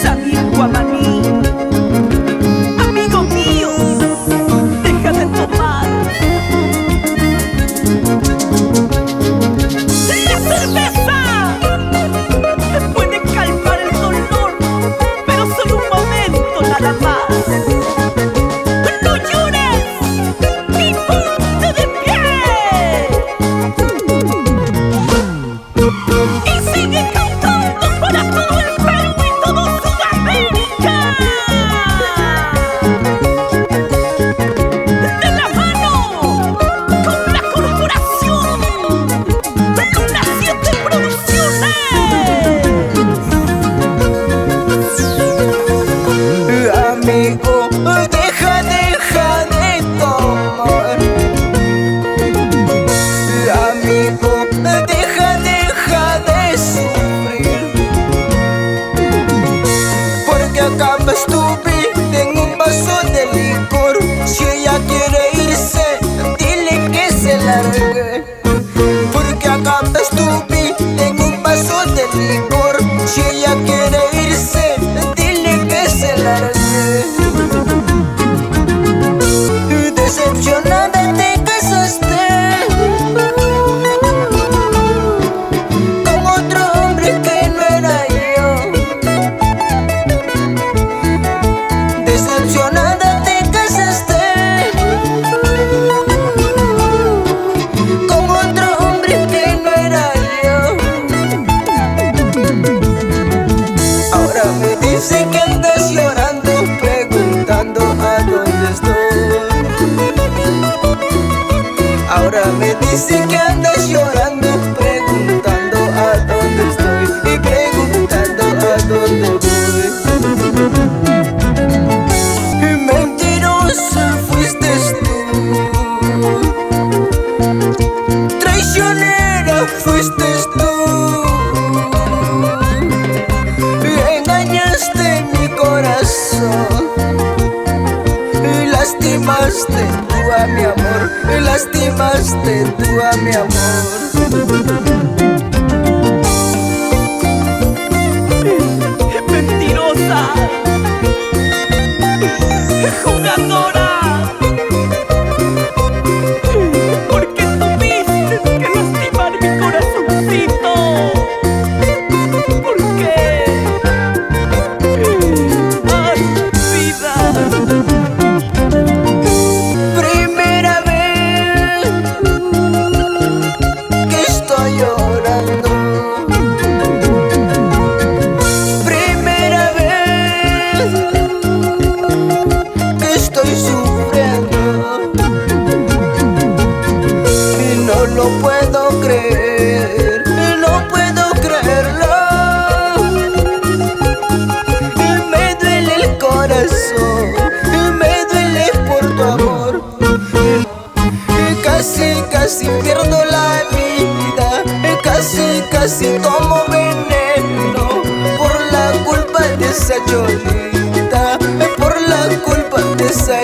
Samir Guamaní, amigo mío, deja de tomar. La cerveza puede calmar el dolor, pero solo un momento nada más. ¡No llores! ¡Y ponte de pie! Y sigue cantando para todo el Perú y todo Sudamérica. De la mano con la corporación Luna 7 Producciones. Amigo, deja de tomar. Amigo, deja de sufrir. Porque acabas tu vida en un vaso de licor. Si ella quiere irse, dile que se largue. Porque acabas tu vida en un vaso de licor. Si ella quiere irse, dile que se largue. Decepcionada te casaste con otro hombre que no era yo. Decepcionada te casaste con otro hombre que no era yo. Ahora me dice que andas llorando, preguntando a dónde estoy. Ahora me dice que andas llorando, preguntando a dónde estoy y preguntando a dónde voy. Mentirosa fuiste tú, traicionera fuiste tú. Engañaste mi corazón y lastimaste tú a mi amor, y lastimaste tú a mi amor. Mentirosa, jugadora, porque tuviste que lastimar mi corazoncito. ¿Por qué? Ay, vida. Primera vez que estoy llorando. Primera vez que estoy sufriendo. Y no lo puedo creer, no puedo creerlo. Y me duele el corazón, y me duele por tu amor. Y casi pierdo la vida, y casi tomo veneno por la culpa de esa Cholita, por la culpa de esa